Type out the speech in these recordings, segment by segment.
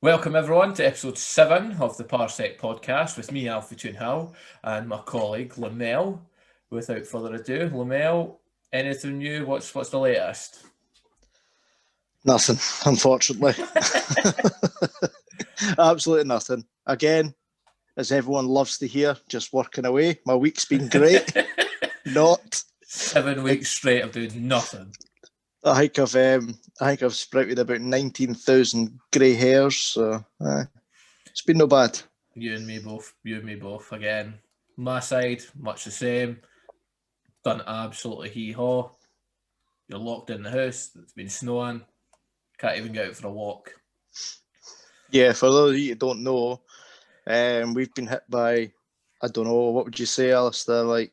Welcome everyone to episode 7 of the Parsec podcast with me, Alfie Toonhill, and my colleague Lamel. Without further ado, Lamel, anything new? What's the latest? Nothing, unfortunately. Absolutely nothing. Again, as everyone loves to hear, just working away. My week's been great. Not 7 weeks straight of doing nothing. I think I've sprouted about 19,000 grey hairs, so it's been no bad. You and me both. Again, my side, much the same. Done absolutely hee-haw. You're locked in the house. It's been snowing. Can't even get out for a walk. Yeah, for those of you who don't know, we've been hit by, I don't know, what would you say, Alistair, like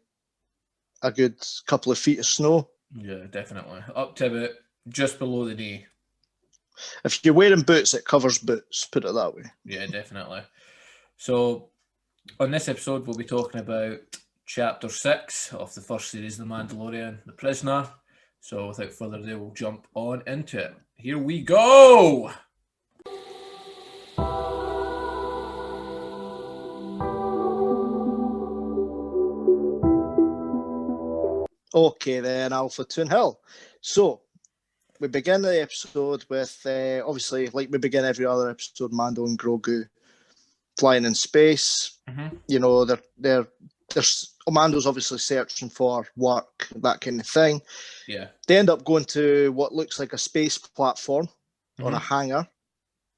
a good couple of feet of snow? Yeah, definitely. Up to about just below the knee. If you're wearing boots, it covers boots, put it that way. Yeah, definitely. So, on this episode, we'll be talking about Chapter 6 of the first series, The Mandalorian, The Prisoner. So, without further ado, we'll jump on into it. Here we go! Okay then, Alpha Toonhill. So, we begin the episode with, obviously, like we begin every other episode, Mando and Grogu flying in space. Mm-hmm. You know, Mando's obviously searching for work, that kind of thing. Yeah. They end up going to what looks like a space platform on a hangar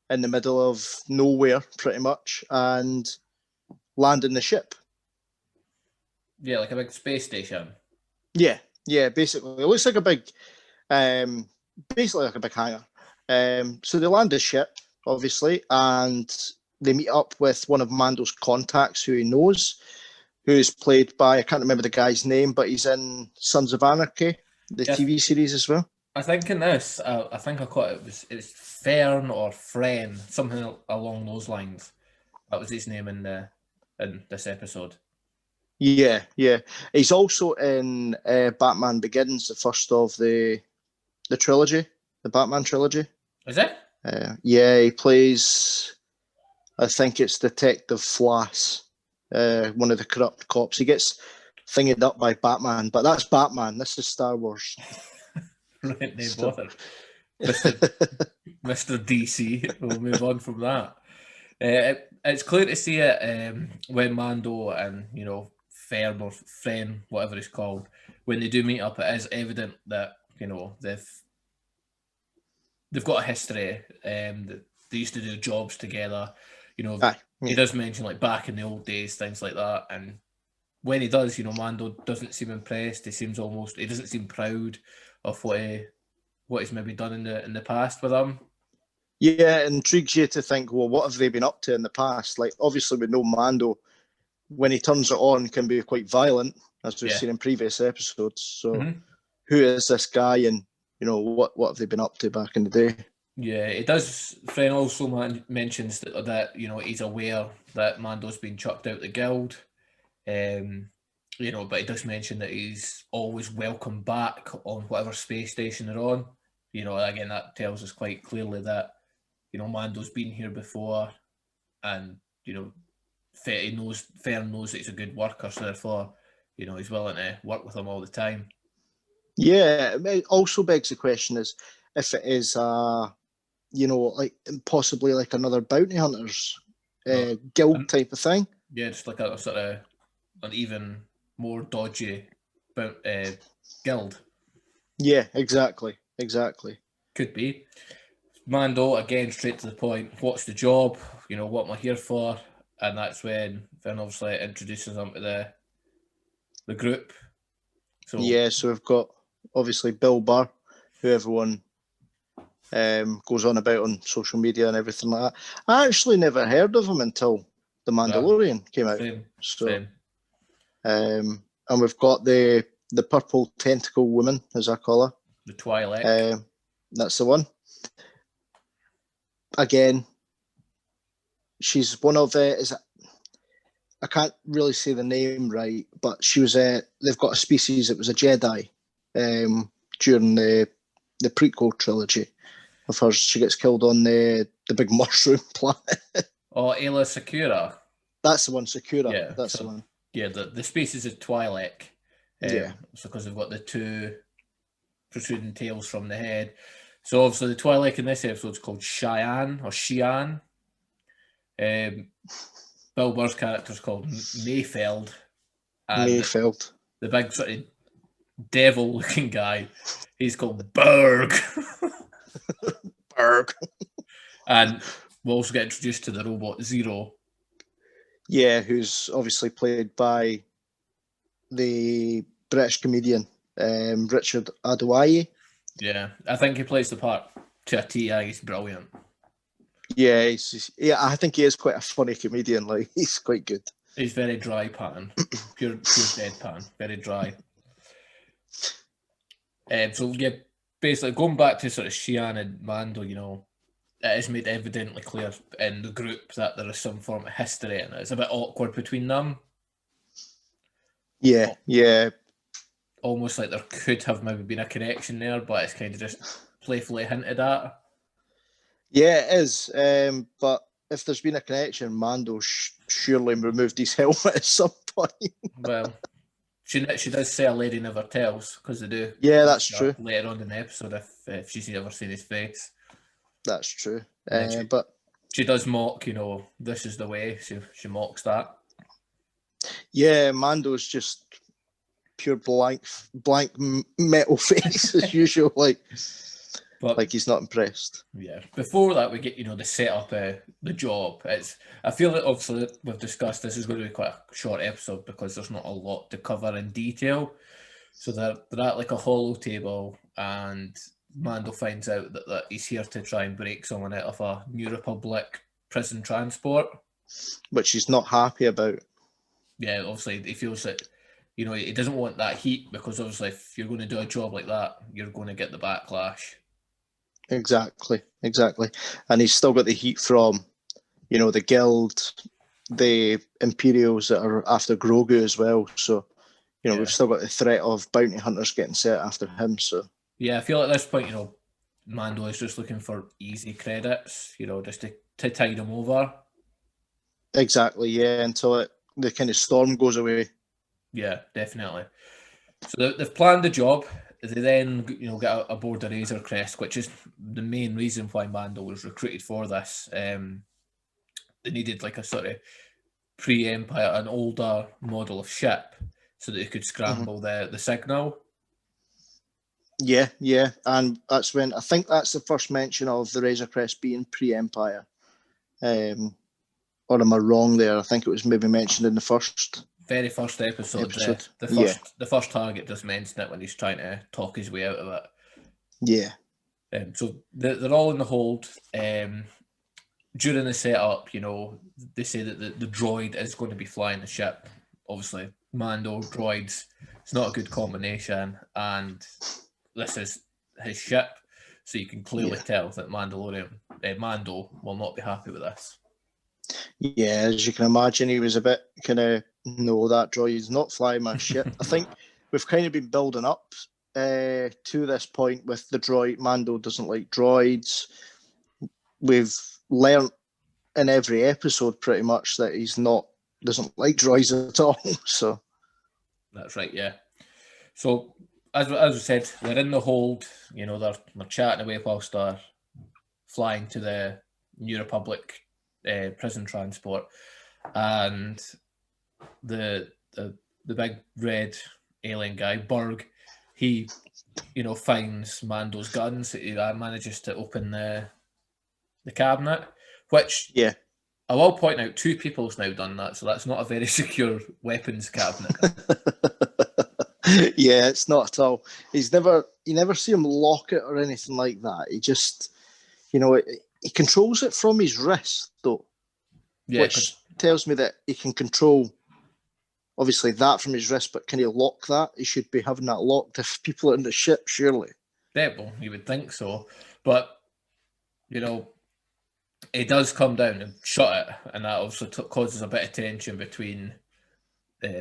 in the middle of nowhere, pretty much, and landing the ship. Yeah, like a big space station. Yeah, basically. It looks like a big, basically like a big hangar. So they land the ship, obviously, and they meet up with one of Mando's contacts who he knows, who's played by, I can't remember the guy's name, but he's in Sons of Anarchy, the TV series as well. I think in this, I think I caught it's Fern or Fren, something along those lines. That was his name in this episode. Yeah. He's also in Batman Begins, the first of the trilogy, the Batman trilogy. Is it? Yeah, he plays, I think it's Detective Flass, one of the corrupt cops. He gets thinged up by Batman, but that's Batman. This is Star Wars. Right, no bother. Mr. DC. We'll move on from that. It's clear to see it when Mando and, Fern or Fren, whatever it's called, when they do meet up, it is evident that, they've got a history. They used to do jobs together. He does mention like back in the old days, things like that. And when he does, Mando doesn't seem impressed. He doesn't seem proud of what he's maybe done in the past with him. Yeah, it intrigues you to think, well, what have they been up to in the past? Like, obviously, we know Mando, when he turns it on, can be quite violent, as we've seen in previous episodes. So, who is this guy, and what have they been up to back in the day? Yeah, it does. Fren also mentions that he's aware that Mando's been chucked out the guild, but he does mention that he's always welcome back on whatever space station they're on. Again, that tells us quite clearly that Mando's been here before, and Fern knows that he's a good worker, so therefore he's willing to work with him all the time. Yeah, it also begs the question is if it is like possibly like another bounty hunters guild type of thing. Yeah, just like a sort of an even more dodgy guild. Yeah, exactly. Could be. Mando, again, straight to the point. What's the job? What am I here for? And that's when Fern obviously introduces him to the group. So we've got obviously Bill Burr, who everyone goes on about on social media and everything like that. I actually never heard of him until The Mandalorian came out. Same. And we've got the purple tentacle woman, as I call her. The Twilight. That's the one. Again, she's one of I can't really say the name right, but she was they've got a species that was a Jedi during the prequel trilogy of hers. She gets killed on the the big mushroom planet. Oh, Ayla Sakura. That's the one, Sakura. Yeah, that's so, the one. Yeah, the species is Twi'lek. Yeah. So because they've got the two protruding tails from the head. So obviously the Twi'lek in this episode is called Cheyenne or Xi'an. Bill Burr's character is called Mayfeld. And Mayfeld. The big sort of devil-looking guy, he's called Berg. Berg. And we'll also get introduced to the robot Zero. Yeah, who's obviously played by the British comedian Richard Adoye. Yeah, I think he plays the part to a T. He's brilliant. Yeah, I think he is quite a funny comedian. Like, he's quite good. He's very dry pattern, pure deadpan, very dry. So yeah, basically going back to sort of Xi'an and Mando, you know, it is made evidently clear in the group that there is some form of history, and it's a bit awkward between them. Yeah, yeah. Almost like there could have maybe been a connection there, but it's kind of just playfully hinted at. Yeah, it is. But if there's been a connection, Mando surely removed his helmet at some point. Well, she does say a lady never tells, because they do. Yeah, that's true. Later on in the episode, if she's ever seen his face. That's true. But she does mock, you know, this is the way. She mocks that. Yeah, Mando's just pure blank metal face as usual. Like he's not impressed. Yeah. Before that, we get, you know, the setup, the job. I feel that obviously we've discussed this is going to be quite a short episode because there's not a lot to cover in detail. So they're at like a hollow table, and Mando finds out that he's here to try and break someone out of a New Republic prison transport, which he's not happy about. Yeah, obviously he feels that, you know, he doesn't want that heat, because obviously if you're going to do a job like that, you're going to get the backlash. Exactly. And he's still got the heat from, you know, the guild, the Imperials that are after Grogu as well. So, you know, we've still got the threat of bounty hunters getting set after him. So yeah, I feel at this point, you know, Mando is just looking for easy credits, you know, just to tide him over. Exactly, yeah, until the kind of storm goes away. Yeah, definitely. So they've planned the job. They then, you know, get aboard the Razor Crest, which is the main reason why Mando was recruited for this. They needed like a sort of pre-Empire, an older model of ship, so that they could scramble the signal. Yeah, and that's when I think that's the first mention of the Razor Crest being pre-Empire. Or am I wrong there? I think it was maybe mentioned in the very first episode. The first target does mention it when he's trying to talk his way out of it. Yeah. So they're all in the hold. During the setup, you know, they say that the droid is going to be flying the ship. Obviously, Mando, droids, it's not a good combination, and this is his ship, so you can clearly tell that Mando will not be happy with this. Yeah, as you can imagine, he was a bit kind of, no, that droid's not flying my ship. I think we've kind of been building up to this point with the droid. Mando doesn't like droids. We've learnt in every episode pretty much that doesn't like droids at all. So that's right, yeah. So as we said, they're in the hold. You know, they're chatting away whilst they're flying to the New Republic prison transport, and the big red alien guy Berg, he, you know, finds Mando's guns. He manages to open the cabinet, which I will point out, 2 people's now done that, so that's not a very secure weapons cabinet. Yeah, it's not at all. You never see him lock it or anything like that. He just, you know, he controls it from his wrist, though, which tells me that he can control, obviously, that from his wrist, but can he lock that? He should be having that locked if people are in the ship, surely. Yeah, well, you would think so. But, you know, it does come down and shut it, and that obviously causes a bit of tension between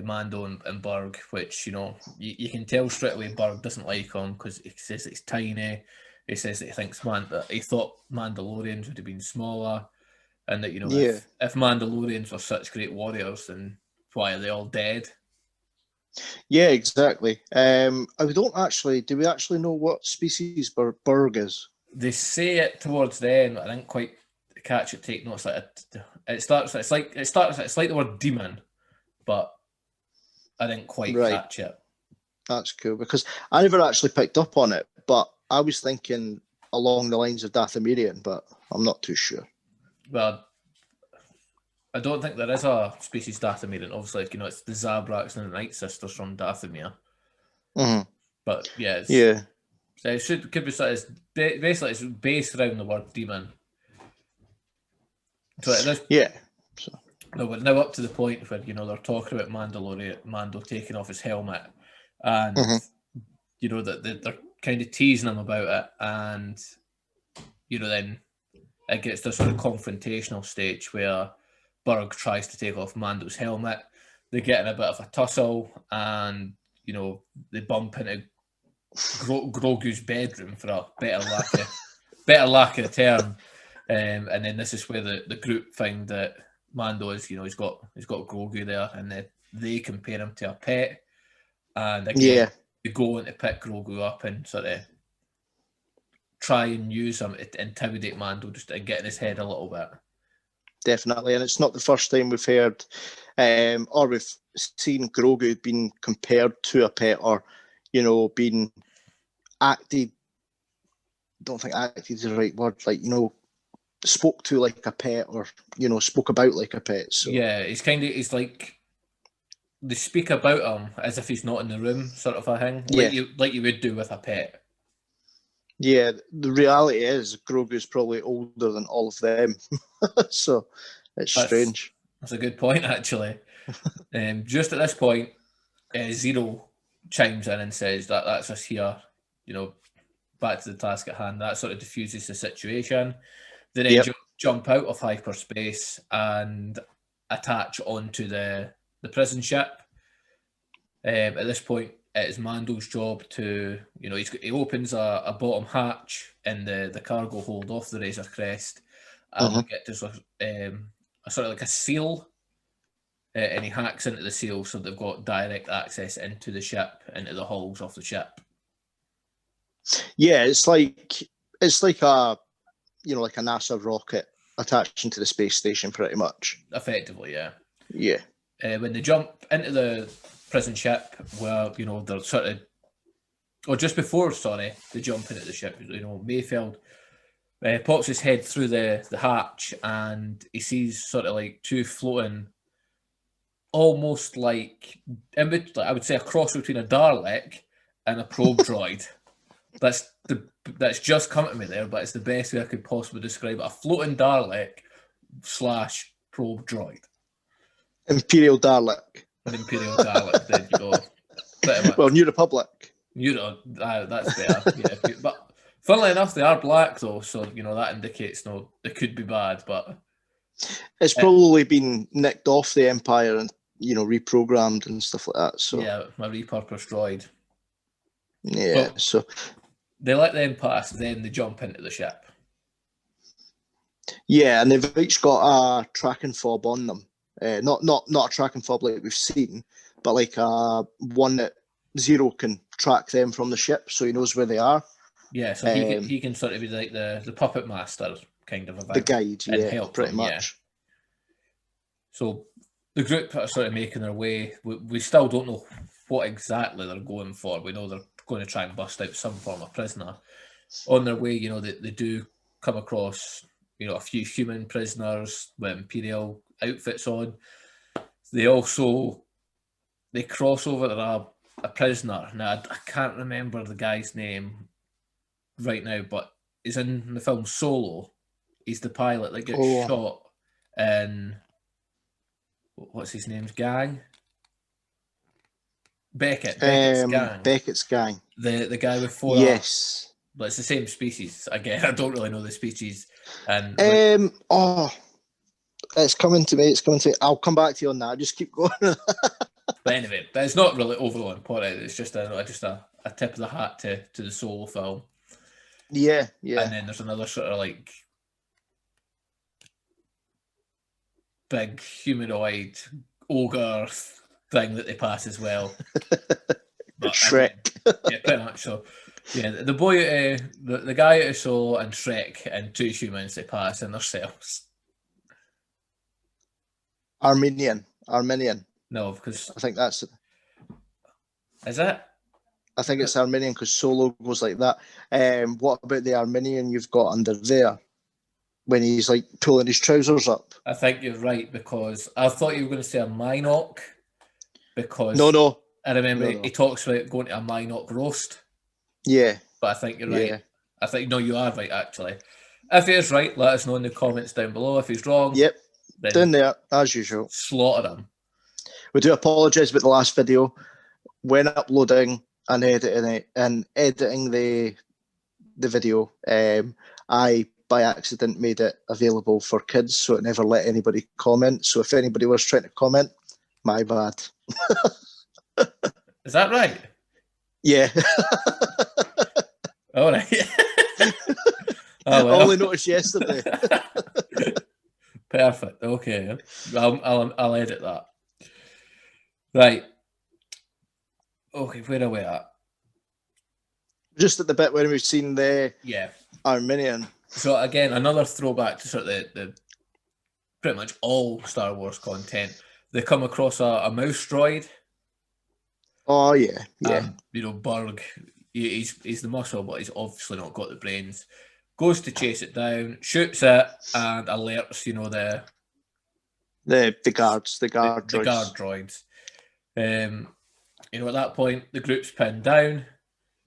Mando and Berg, which, you know, you can tell straight away Berg doesn't like him because he says it's tiny. he says that he thinks that he thought Mandalorians would have been smaller, and that Yeah. if Mandalorians were such great warriors, then why are they all dead? Yeah, exactly. Do we actually know what species Burg is? They say it towards the end, but I didn't quite catch it. Take notes. It's like the word demon, but I didn't quite catch it. That's cool, because I never actually picked up on it, but I was thinking along the lines of Dathomirian, but I'm not too sure. Well, I don't think there is a species Dathomirian. Obviously, it's the Zabraks and the Night Sisters from Dathomir. Mm-hmm. But yeah, so it could be basically it's based around the word demon. So no, we're now up to the point where they're talking about Mando taking off his helmet, and that they're kind of teasing him about it, and then it gets to a sort of confrontational stage where Burg tries to take off Mando's helmet. They get in a bit of a tussle, and they bump into Grogu's bedroom, for a better lack of a term. And then this is where the group find that Mando is, he's got Grogu there, and they compare him to a pet. And again, they go in to pick Grogu up and sort of try and use him to intimidate Mando, just to get in his head a little bit. Definitely, and it's not the first time we've heard, or we've seen Grogu being compared to a pet, or being acted. Don't think acted is the right word. Like spoke to like a pet, or spoke about like a pet. So yeah, he's like they speak about him as if he's not in the room, sort of a thing. Like you would do with a pet. Yeah, the reality is Grogu's probably older than all of them, so it's strange. That's a good point, actually. Just at this point, Zero chimes in and says that's us here. Back to the task at hand. That sort of diffuses the situation. They then jump out of hyperspace and attach onto the prison ship. At this point, it is Mando's job to, he opens a bottom hatch in the cargo hold off the Razor Crest, and we get to a sort of like a seal, and he hacks into the seal so they've got direct access into the ship, into the hulls of the ship. Yeah, it's like a like a NASA rocket attaching to the space station, pretty much. Effectively, yeah. Yeah. When they jump into the prison ship, where they're sort of, or just before, they jump into the ship. Mayfeld pops his head through the hatch, and he sees sort of like two floating, almost like I would say a cross between a Dalek and a probe droid. That's just come to me there, but it's the best way I could possibly describe it. A floating Dalek / probe droid. Imperial Dalek. An Imperial Dalek, there you go. Pretty much. Well, New Republic. That's better. Yeah, but funnily enough, they are black though, so that indicates they could be bad, but it's probably been nicked off the Empire and reprogrammed and stuff like that. So yeah, my repurposed droid. Yeah, but so they let them pass, then they jump into the ship. Yeah, and they've each got a tracking fob on them. Not a tracking fob like we've seen, but like one that Zero can track them from the ship, so he knows where they are. Yeah, so he can sort of be like the puppet master kind of the guide, help pretty them, much. Yeah. So the group are sort of making their way. We still don't know what exactly they're going for. We know they're going to try and bust out some form of prisoner. On their way, they do come across, a few human prisoners with Imperial outfits on. They cross over to a prisoner. Now, I can't remember the guy's name right now, but he's in the film Solo. He's the pilot that gets shot in, what's his name's gang? Beckett's gang. Beckett's gang. The guy with 4 Yes. But it's the same species. Again, I don't really know the species. And it's coming to me. I'll come back to you on that. Just keep going. But anyway, it's not really overall important. It's just a tip of the hat to the Solo film. Yeah. And then there's another sort of like big humanoid ogre thing that they pass as well. But Shrek. Yeah, pretty much. So, yeah, the boy, the guy out of Solo and Shrek and 2 humans, they pass in themselves. Armenian. No, because I think that's. Is it? I think it's Armenian because Solo goes like that. What about the Armenian you've got under there when he's like pulling his trousers up? I think you're right, because I thought you were going to say a Minoc, because No. I remember he talks about going to a Minoc roast. Yeah. But I think you're right. I think, no, you are right, actually. If he is right, let us know in the comments down below. If he's wrong, Yep, then down there, as usual. Slaughter him. We do apologise about the last video. When uploading and editing the video, I by accident made it available for kids, so it never let anybody comment. So if anybody was trying to comment, my bad. Is that right? Yeah. All right. Oh, well. I only noticed yesterday. Perfect. Okay. I'll edit that. Right. Okay, where are we at? Just at the bit where we've seen the Armenian. So again, another throwback to sort of the pretty much all Star Wars content. They come across a mouse droid. Oh yeah. You know, Burg. He's the muscle, but he's obviously not got the brains. Goes to chase it down, shoots it, and alerts, you know, the guard droids. You know, at that point, the group's pinned down.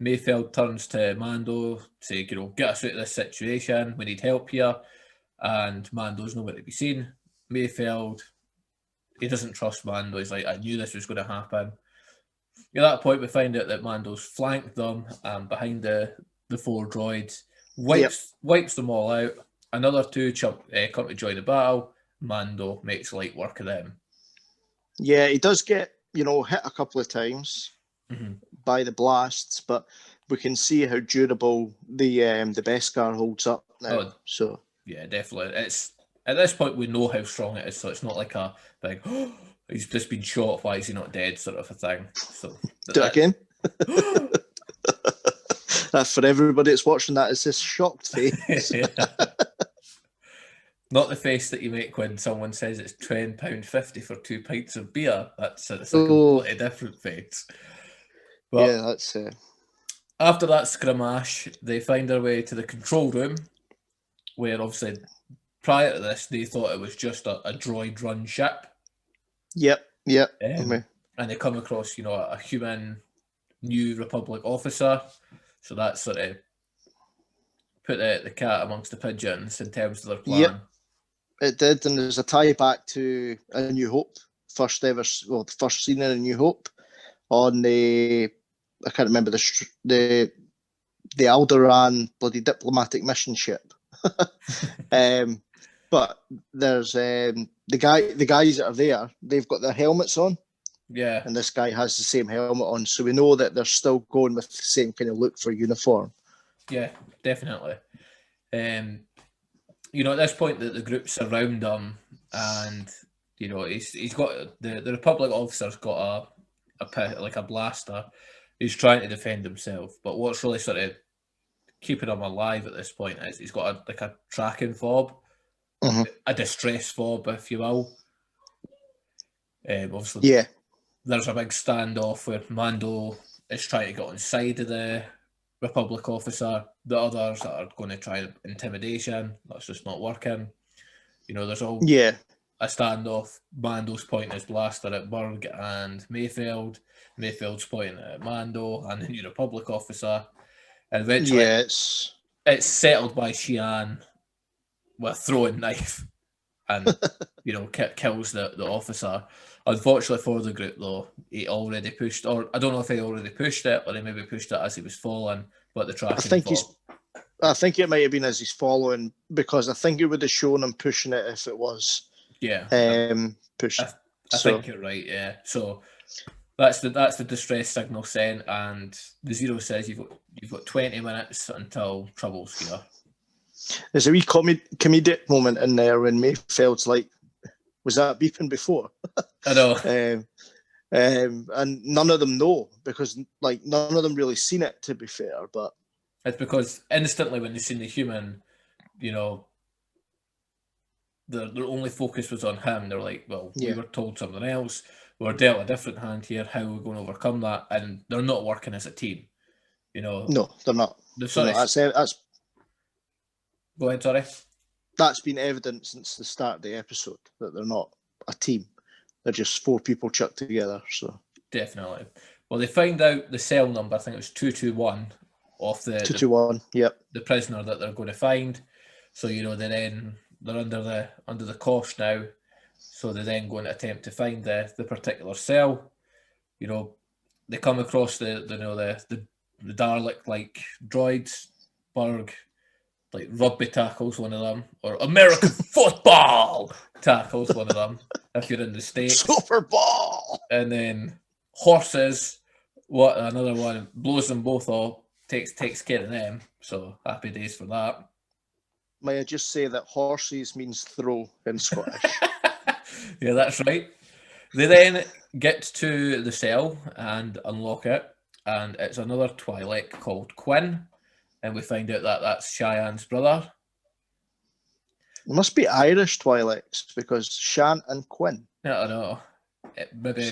Mayfeld turns to Mando, saying, you know, get us out of this situation. We need help here. And Mando's nowhere to be seen. Mayfeld, he doesn't trust Mando. He's like, I knew this was going to happen. At that point, we find out that Mando's flanked them behind the 4 droids, wipes them all out. Another 2 come to join the battle. Mando makes light work of them. Yeah, he does get, you know, hit a couple of times by the blasts, but we can see how durable the Beskar holds up now. So yeah, definitely. It's at this point we know how strong it is, so it's not like a big he's just been shot, why is he not dead sort of a thing. So do it again. That's for everybody that's watching. That is this shocked face. Not the face that you make when someone says it's £10.50 for 2 pints of beer. It's a completely different face. But yeah, that's after that scrimmage, they find their way to the control room, where obviously prior to this they thought it was just a droid-run ship. Yep. And they come across, you know, a human New Republic officer. So that sort of put the cat amongst the pigeons in terms of their plan. Yep. It did, and there's a tie back to A New Hope, the first scene in A New Hope on the, I can't remember the Alderaan bloody diplomatic mission ship. But there's the guys that are there, they've got their helmets on. Yeah. And this guy has the same helmet on, so we know that they're still going with the same kind of look for uniform. Yeah, definitely. You know, at this point the group surround him, and you know he's got the Republic officer's got a blaster. He's trying to defend himself, but what's really sort of keeping him alive at this point is he's got a tracking fob, a distress fob, if you will. Obviously, there's a big standoff where Mando is trying to get on side of the Republic officer. The others are going to try intimidation. That's just not working. You know, there's all a standoff. Mando's pointing his blaster at Burg and Mayfeld. Mayfeld's pointing at Mando and the New Republic officer. And eventually, it's settled by Xi'an with a throwing knife, and you know, kills the officer. Unfortunately for the group, though, he already pushed, or I don't know if he already pushed it, or he maybe pushed it as he was falling. But the tracking I think it might have been as he's following, because I think it would have shown him pushing it if it was. Yeah. Pushed. I think you're right. Yeah. So That's the distress signal sent, and the Zero says you've got 20 minutes until trouble's here. There's a wee comedic moment in there when Mayfeld's like, was that beeping before? I know. And none of them know, because like none of them really seen it, to be fair. But it's because instantly when they seen the human, you know, their only focus was on him. They're like, well, we were told something else. We were dealt a different hand here. How are we going to overcome that? And they're not working as a team. You know. No, they're not. That's go ahead, sorry. That's been evident since the start of the episode, that they're not a team. They're just 4 people chucked together. So definitely. Well, they find out the cell number. I think it was 221 of the 221. Yep. The prisoner that they're going to find. So you know they're under the cosh now. So they're then going to attempt to find the particular cell. You know, they come across the Dalek like droids. Berg like rugby tackles one of them, or American football tackles one of them if you're in the States. Super Bowl. And then horses, another one blows them both off, takes care of them. So happy days for that. May I just say that horses means throw in Scottish? Yeah, that's right. They then get to the cell and unlock it, and it's another Twi'lek called Quinn, and we find out that that's Cheyenne's brother. It must be Irish Twi'leks, because Shan and Quinn. I don't know. Maybe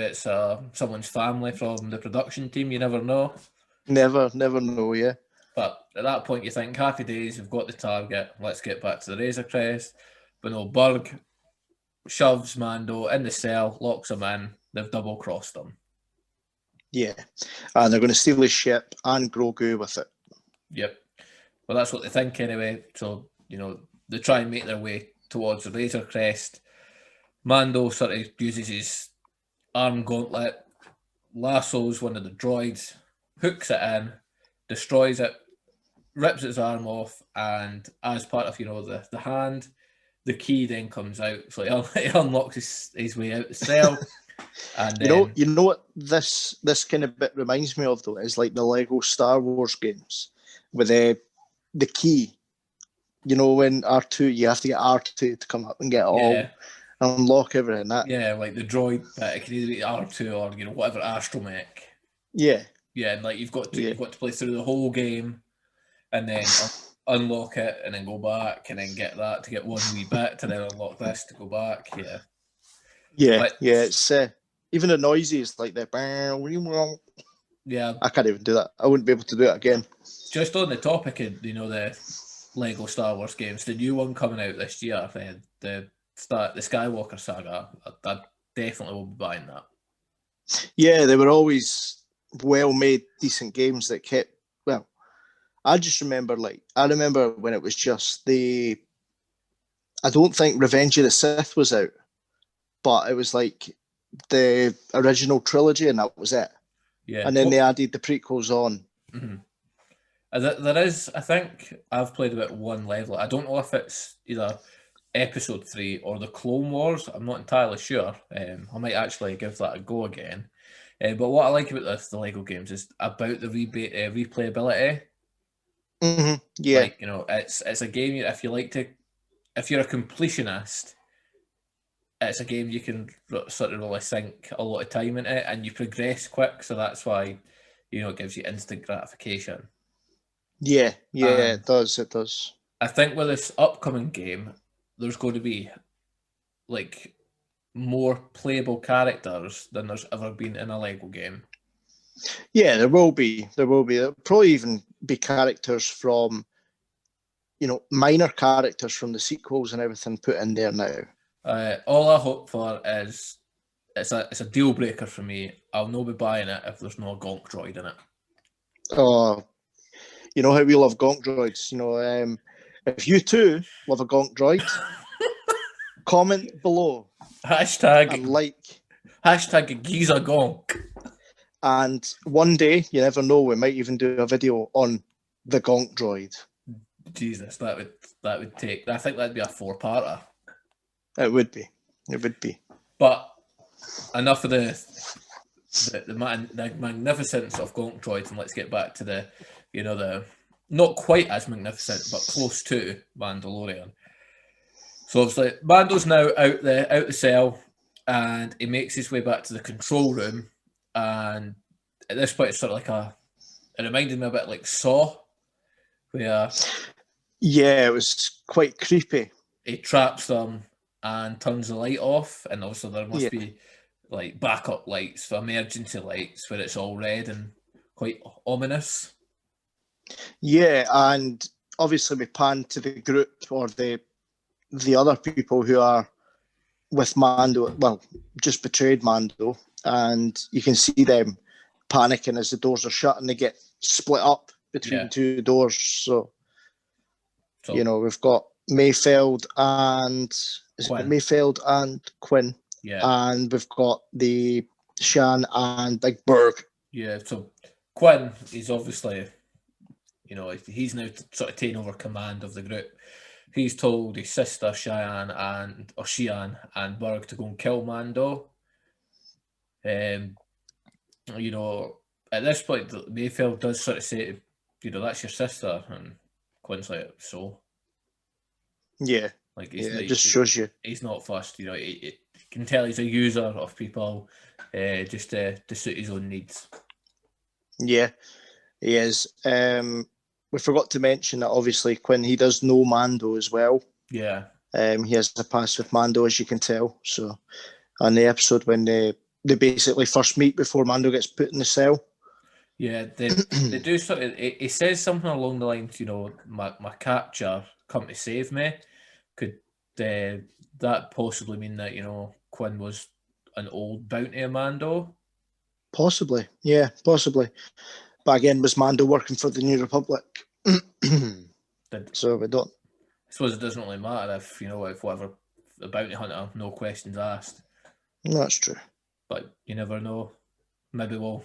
it's someone's family from the production team. You never know. Never know, yeah. But at that point, you think, happy days, we've got the target. Let's get back to the Razor Crest. But no, Berg shoves Mando in the cell, locks him in. They've double-crossed him. Yeah. And they're going to steal his ship and Grogu with it. Yep. Well, that's what they think anyway. So, you know, they try and make their way towards the Razor Crest. Mando sort of uses his arm gauntlet, lassos one of the droids, hooks it in, destroys it, rips its arm off, and as part of, you know, the hand, the key then comes out. So he unlocks his way out the cell. And you know what this kind of bit reminds me of, though, is like the Lego Star Wars games with the key. You know, when R2, you have to get R2 to come up and get all unlock everything. Like the droid bit, it can either be R2 or, you know, whatever astromech. Yeah. Yeah, and like you've got to play through the whole game and then unlock it and then go back and then get that to get one wee bit to then unlock this to go back. Yeah. Yeah, it's even the noises like the I can't even do that. I wouldn't be able to do it again. Just on the topic of, you know, the Lego Star Wars games, the new one coming out this year, the Skywalker saga, I definitely will be buying that. Yeah, they were always well-made, decent games that kept. Well, I remember when it was just I don't think Revenge of the Sith was out, but it was like the original trilogy, and that was it. Yeah, and then they added the prequels on. Mm-hmm. There is, I think, I've played about one level. I don't know if it's either Episode 3 or the Clone Wars. I'm not entirely sure. I might actually give that a go again. But what I like about the Lego games is about the replayability. Mm-hmm. Yeah, like, you know, it's a game if you're a completionist, it's a game you can sort of really sink a lot of time into it, and you progress quick. So that's why, you know, it gives you instant gratification. Yeah, it does. It does. I think with this upcoming game, there's going to be like more playable characters than there's ever been in a Lego game. Yeah, there will be. There'll probably even be characters from, you know, minor characters from the sequels and everything put in there now. All I hope for is it's a deal breaker for me. I'll not be buying it if there's no Gonk droid in it. Oh, you know how we love Gonk droids. You know, if you too love a Gonk droid, comment below. Hashtag and like. Hashtag Giza Gonk. And one day, you never know, we might even do a video on the Gonk droid. Jesus, that would take. I think that'd be a 4-parter. It would be. But enough of the magnificence of Globetrotters, and let's get back to the not quite as magnificent but close to Mandalorian. So obviously Mando's now out the cell, and he makes his way back to the control room, and at this point it's sort of like it reminded me a bit like Saw, where it was quite creepy. He traps them and turns the light off, and also there must be like backup lights for emergency lights where it's all red and quite ominous. Yeah, and obviously we pan to the group or the other people who are with Mando, well, just betrayed Mando, and you can see them panicking as the doors are shut and they get split up between two doors. So we've got Mayfeld and Quinn. Yeah. And we've got the Shan and Big Berg. Yeah, so Quinn is obviously, he's now sort of taking over command of the group. He's told his sister Cheyenne and Berg to go and kill Mando. At this point, Mayfeld does sort of say, that's your sister, and Quinn's like, so. Yeah. Like it just shows you he's not fussed. He can tell he's a user of people, just to suit his own needs. Yeah, he is. We forgot to mention that obviously Quinn, he does know Mando as well. Yeah. He has a past with Mando, as you can tell. So, on the episode when they basically first meet before Mando gets put in the cell. Yeah, they do sort of. He says something along the lines, my capture come to save me. Could that possibly mean that Quinn was an old bounty of Mando? Possibly, yeah, possibly. But again, was Mando working for the New Republic? So we don't. I suppose it doesn't really matter if whatever the bounty hunter, no questions asked. No, that's true. But you never know. Maybe we'll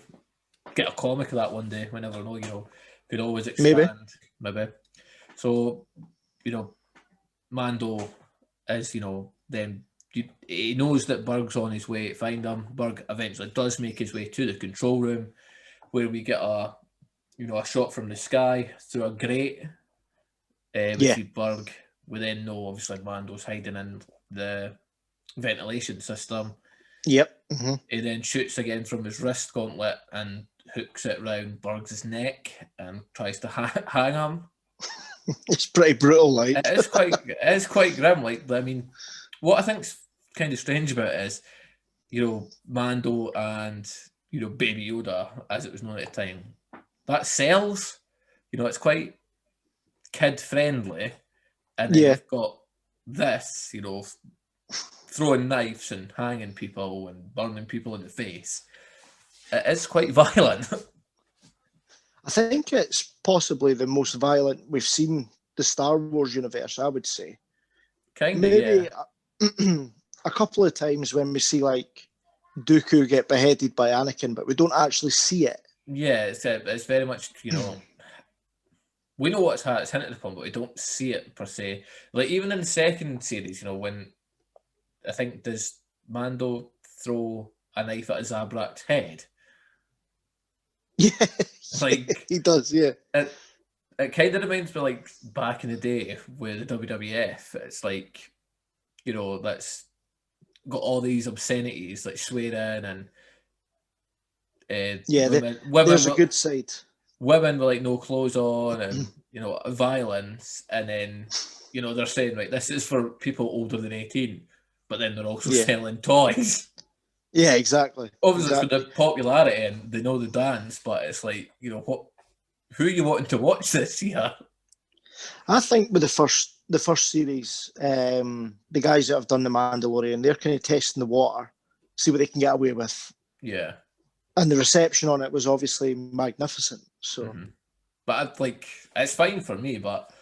get a comic of that one day. We never know. Could always expand. Maybe. So Mando is, then he knows that Berg's on his way to find him. Berg eventually does make his way to the control room, where we get a shot from the sky through a grate. We see Berg. We then know, obviously, Mando's hiding in the ventilation system. Yep. Mm-hmm. He then shoots again from his wrist gauntlet and hooks it round Berg's neck and tries to hang him. It's pretty brutal, like. It is quite grim. Like, I mean, what I think's kind of strange about it is, Mando and Baby Yoda, as it was known at the time, that sells. It's quite kid friendly, and then you've got this, throwing knives and hanging people and burning people in the face. It is quite violent. I think it's possibly the most violent we've seen the Star Wars universe, I would say. Maybe a couple of times when we see like Dooku get beheaded by Anakin, but we don't actually see it. Yeah, it's very much, we know it's hinted upon, but we don't see it per se. Like even in the second series, when I think does Mando throw a knife at Zabrak's head? Yeah, like he does. Yeah, it kind of reminds me like back in the day with the WWF. It's like that's got all these obscenities like swearing and women there's a good side. Women with like no clothes on and violence, and then they're saying right, this is for people older than 18, but then they're also selling toys. Yeah, exactly. Obviously, it's got the popularity and they know the dance, but it's like, who are you wanting to watch this year? I think with the first series, the guys that have done the Mandalorian, they're kind of testing the water, see what they can get away with. Yeah. And the reception on it was obviously magnificent. So, but it's fine for me, but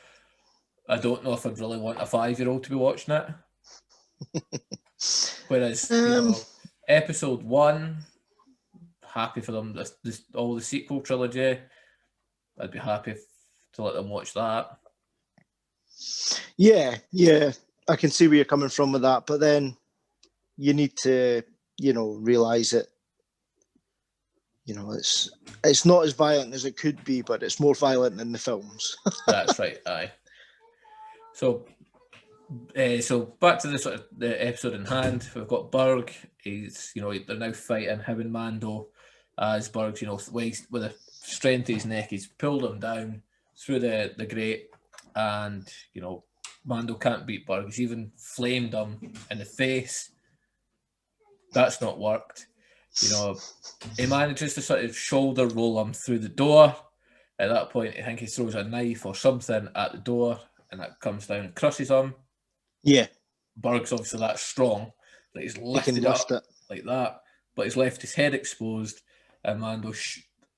I don't know if I'd really want a 5-year-old to be watching it. Whereas, Episode 1, happy for them. All the sequel trilogy, I'd be happy to let them watch that. Yeah, I can see where you're coming from with that, but then you need to realise it. It's not as violent as it could be, but it's more violent in the films. That's right. Aye. So back to the episode in hand. We've got Berg. He's they're now fighting him and Mando as Berg's with the strength of his neck, he's pulled him down through the grate, and Mando can't beat Berg. He's even flamed him in the face. That's not worked. He manages to sort of shoulder roll him through the door. At that point, I think he throws a knife or something at the door, and that comes down and crushes him. Yeah. Berg's obviously that strong that he's lifted it like that, but he's left his head exposed, and Mando,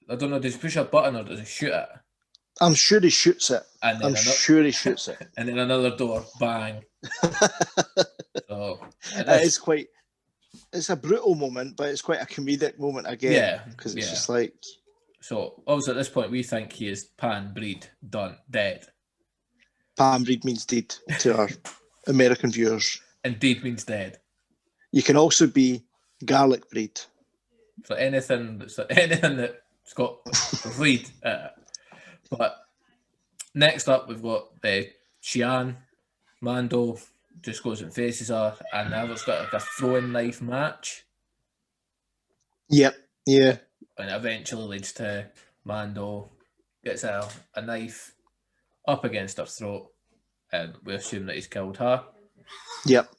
I don't know, does he push a button or does he shoot it? I'm sure he shoots it. And then another door, bang. So it's a brutal moment, but it's quite a comedic moment again. Yeah. Because it's just like... So, obviously at this point, we think he is pan breed, dead. Pan breed means dead to our American viewers. And deed means dead. You can also be garlic breed. So anything that's got breed. But next up, we've got Xi'an. Mando just goes and faces her, and now it's got like a throwing knife match. Yep. Yeah. And it eventually leads to Mando gets a knife up against her throat, and we assume that he's killed her. Yep.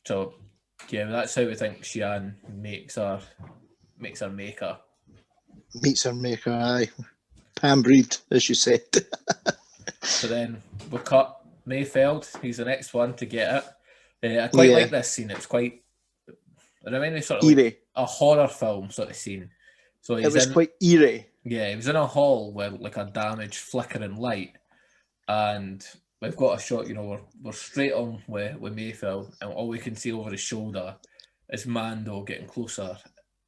So, yeah, that's how we think Xi'an makes her maker. Meets her maker, aye. Pan breed, as you said. So then we cut Mayfeld. He's the next one to get it. I quite like this scene. It's quite... It reminded me sort of eerie. Like a horror film sort of scene. So it was quite eerie. Yeah, he was in a hall with like a damaged flickering light, and we've got a shot. We're straight on with Mayfeld, and all we can see over his shoulder is Mando getting closer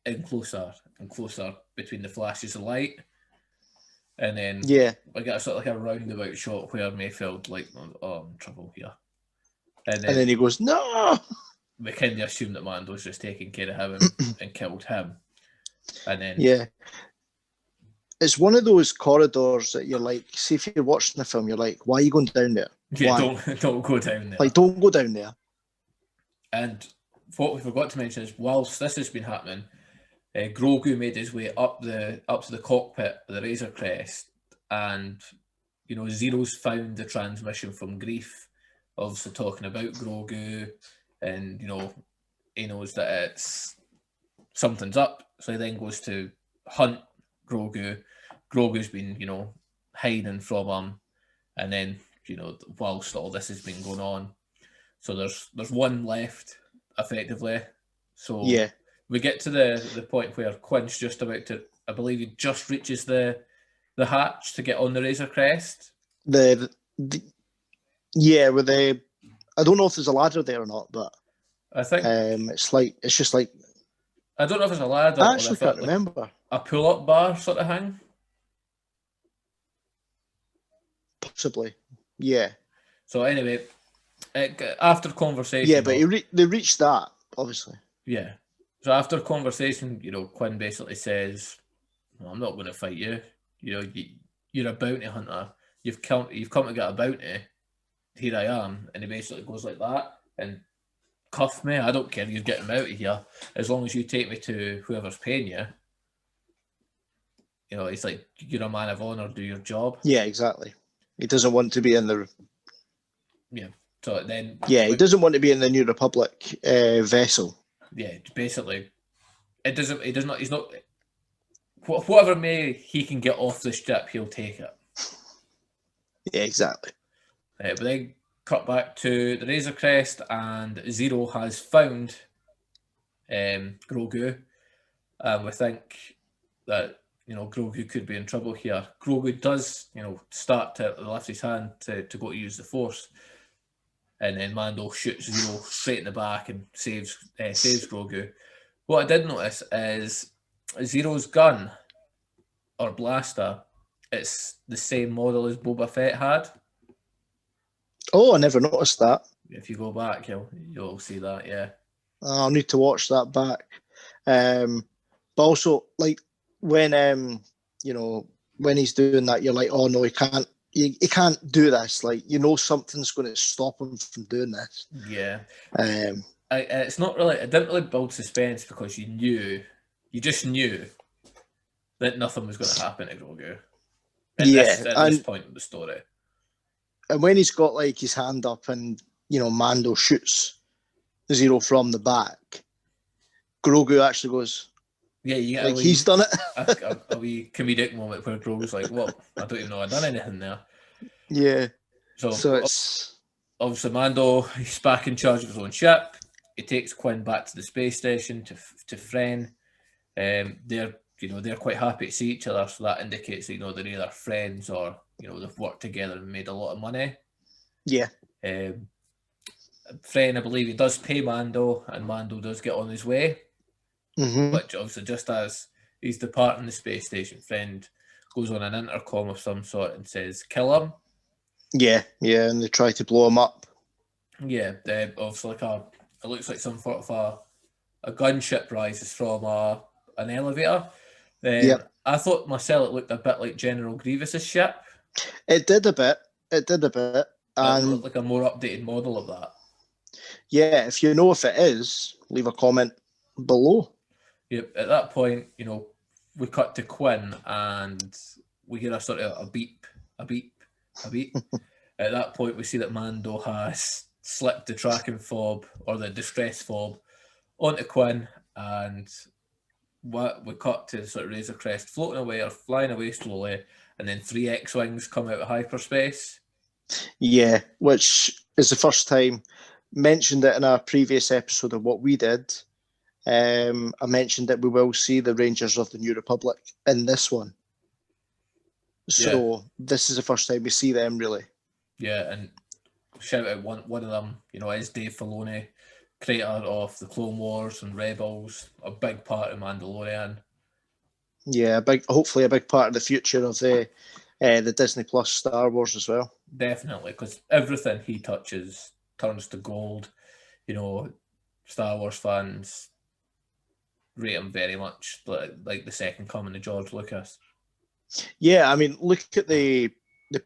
and closer and closer between the flashes of light, and then we get a sort of like a roundabout shot where Mayfeld like, oh, I'm in trouble here, and then he goes, no. We kind of assume that Mando's just taking care of him and killed him. And then... Yeah. It's one of those corridors that you're like, see if you're watching the film, you're like, why are you going down there? Yeah, don't go down there. Like, don't go down there. And what we forgot to mention is, whilst this has been happening, Grogu made his way up to the cockpit of the Razor Crest, and, Zero's found the transmission from Grief, obviously talking about Grogu, and he knows that it's something's up, so he then goes to hunt Grogu. Grogu's been hiding from him, and then whilst all this has been going on, so there's one left effectively. So we get to the point where Quinn's just about to, I believe he just reaches the hatch to get on the Razor Crest. I don't know if there's a ladder there or not, but I think it's just like, I don't know if it's a ladder. I actually can't remember. A pull-up bar sort of thing. Possibly, yeah. So anyway, after conversation, but they reached that, obviously. Yeah. So after conversation, Quinn basically says, well, "I'm not going to fight you. You're a bounty hunter. You've come to get a bounty. Here I am." And he basically goes like that and cuff me. I don't care. You're getting out of here as long as you take me to whoever's paying you. It's like, you're a man of honor. Do your job. Yeah, exactly. He doesn't want to be in the. Yeah. So then. Yeah, he doesn't want to be in the New Republic vessel. Yeah, basically, it doesn't. He does not. He's not. Whatever he can get off the ship, he'll take it. Yeah, exactly. But then cut back to the Razor Crest, and Zero has found Grogu. We think that Grogu could be in trouble here. Grogu does start to lift his hand to go to use the Force, and then Mando shoots Zero straight in the back and saves Grogu. What I did notice is Zero's gun or blaster, it's the same model as Boba Fett had. Oh, I never noticed that. If you go back, you'll see that. Yeah. I'll need to watch that back. But also, like when when he's doing that, you're like, oh no, he can't. He can't do this. Like something's going to stop him from doing this. Yeah. It's not really. It didn't really build suspense because you just knew that nothing was going to happen to Grogu. At this point of the story. And when he's got like his hand up and Mando shoots Zero from the back, Grogu actually goes, yeah, you get like he's done it. a wee comedic moment where Grogu's like, well, I don't even know I've done anything there. Yeah. So it's obviously Mando, he's back in charge of his own ship. He takes Quinn back to the space station to Fren. They're quite happy to see each other, so that indicates that they're either friends or they've worked together and made a lot of money. Yeah. Fren, I believe he does pay Mando, and Mando does get on his way. Mm-hmm. But obviously, just as he's departing the space station, Fren goes on an intercom of some sort and says, "Kill him." Yeah, and they try to blow him up. Yeah, obviously, it looks like some sort of a gunship rises from an elevator. I thought myself it looked a bit like General Grievous's ship. It did a bit. And it looked like a more updated model of that. Yeah, if you know if it is, leave a comment below. Yep. At that point, we cut to Quinn and we hear a sort of a beep. At that point, we see that Mando has slipped the tracking fob or the distress fob onto Quinn, and we cut to sort of Razor Crest floating away or flying away slowly, and then 3 X-Wings come out of hyperspace. Yeah, which is the first time. Mentioned it in a previous episode of what we did. I mentioned that we will see the Rangers of the New Republic in this one. So this is the first time we see them, really. Yeah, and shout out one of them, is Dave Filoni, creator of the Clone Wars and Rebels, a big part of Mandalorian. Yeah, hopefully a big part of the future of the Disney Plus Star Wars as well. Definitely, because everything he touches turns to gold. Star Wars fans rate him very much like the second coming of George Lucas. Yeah, I mean, look at the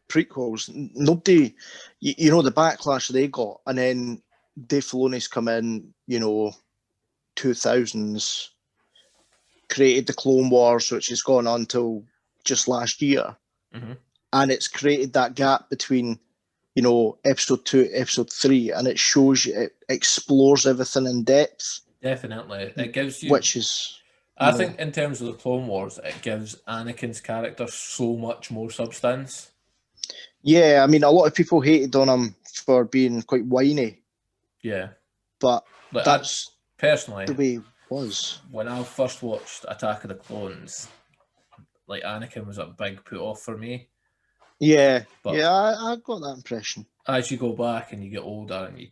prequels. Nobody, the backlash they got, and then Dave Filoni's come in, 2000s, created the Clone Wars, which has gone on till just last year, and it's created that gap between, episode 2, episode 3, and it shows you, it explores everything in depth. Definitely, it gives you, which is. I think in terms of the Clone Wars, it gives Anakin's character so much more substance. Yeah, I mean, a lot of people hated on him for being quite whiny. Yeah. But that's personally the way he was. When I first watched Attack of the Clones, like Anakin was a big put off for me. Yeah, I got that impression. As you go back and you get older and you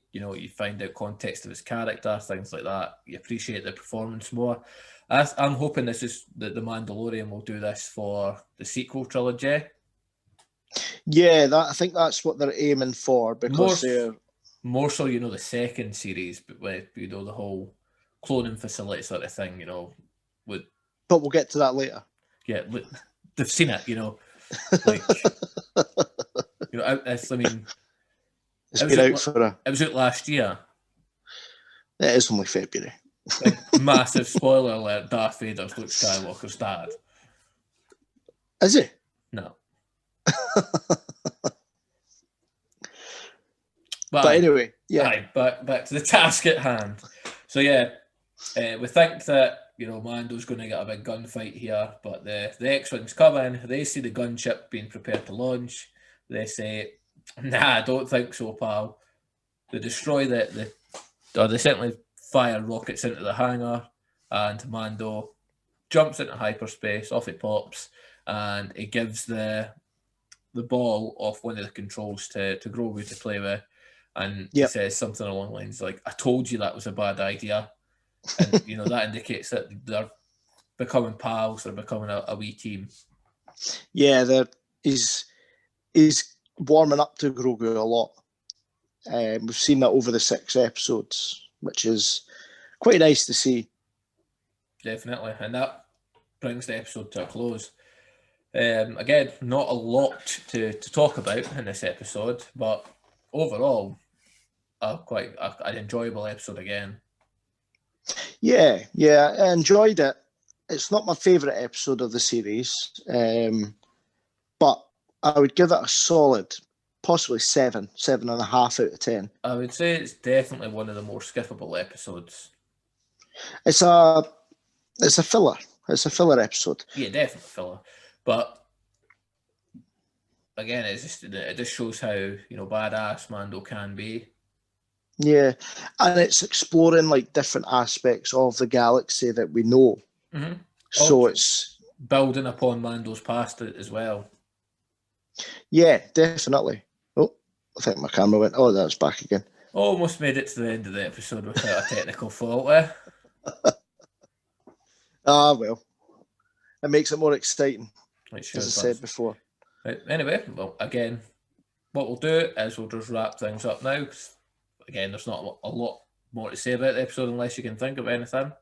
find out context of his character, things like that, you appreciate the performance more. I'm hoping that the Mandalorian will do this for the sequel trilogy. Yeah, I think that's what they're aiming for, because more so, the second series, but with the whole cloning facility sort of thing, with. But we'll get to that later. Yeah, they've seen it, like. It's been out for It was out last year. It is only February. Massive spoiler alert: Darth Vader's Luke Skywalker's dad. Is he? No. But anyway, back to the task at hand. So we think that Mando's going to get a big gunfight here, but the X-Wings come in. They see the gunship being prepared to launch. They say, "Nah, I don't think so, pal." They destroy they certainly fire rockets into the hangar, and Mando jumps into hyperspace. Off it pops, and it gives the ball off one of the controls to Grogu to play with, and he says something along the lines like, "I told you that was a bad idea," and that indicates that they're becoming pals. They're becoming a wee team. Yeah, he's warming up to Grogu a lot. We've seen that over the 6 episodes, which is quite nice to see. Definitely, and that brings the episode to a close. Again, not a lot to talk about in this episode, but overall, quite an enjoyable episode again. Yeah, I enjoyed it. It's not my favourite episode of the series, but I would give it a solid, possibly 7.5 out of 10. I would say it's definitely one of the more skippable episodes. It's a filler. It's a filler episode. Yeah, definitely filler. But again, it just shows how, you know, badass Mando can be. Yeah, and it's exploring like different aspects of the galaxy that we know. Mm-hmm. So it's building upon Mando's past as well. Yeah, definitely. Oh, I think my camera went. Oh, that's back again. Almost made it to the end of the episode without a technical fault there. Well, it makes it more exciting, as I said before. Right, anyway, well, again, what we'll do is we'll just wrap things up now. Again, there's not a lot more to say about the episode unless you can think of anything.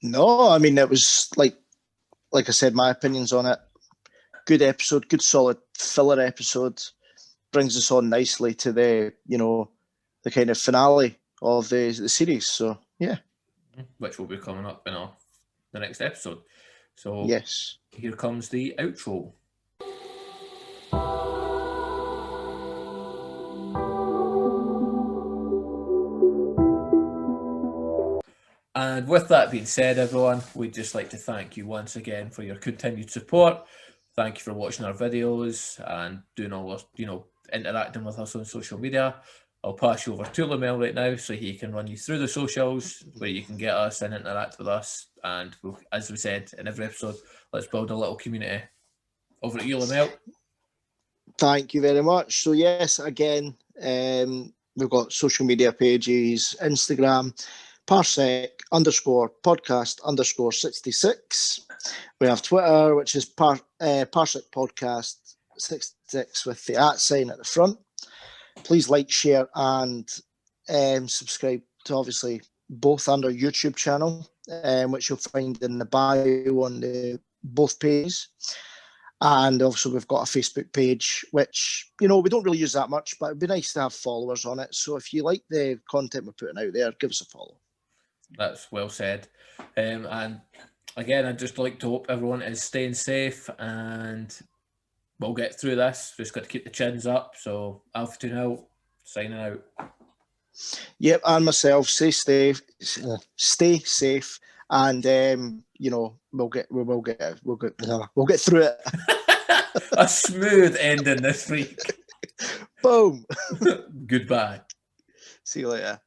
No, I mean, it was like I said, my opinions on it. Good episode, good solid filler episode. Brings us on nicely to the, you know, the kind of finale of the series. So, yeah. Which will be coming up in the next episode. So, yes. Here comes the outro. And with that being said, everyone, we'd just like to thank you once again for your continued support. Thank you for watching our videos and doing all this, you know, interacting with us on social media. I'll pass you over to Lamel right now so he can run you through the socials where you can get us and interact with us. And we'll, as we said in every episode, let's build a little community. Over to you, Lamel. Thank you very much. So yes, again, we've got social media pages, Instagram, parsec_podcast_66. We have Twitter, which is Parsec Podcast 66 with the @ at the front. Please like, share, and subscribe to obviously both on our YouTube channel, which you'll find in the bio on both pages. And also we've got a Facebook page, which, you know, we don't really use that much, but it'd be nice to have followers on it. So if you like the content we're putting out there, give us a follow. That's well said. And again, I'd just like to hope everyone is staying safe and we'll get through this. Just got to keep the chins up. So Alpha 2 now, signing out. Yep, and myself, stay safe, and you know, we'll get through it. A smooth ending this week. Boom. Goodbye. See you later.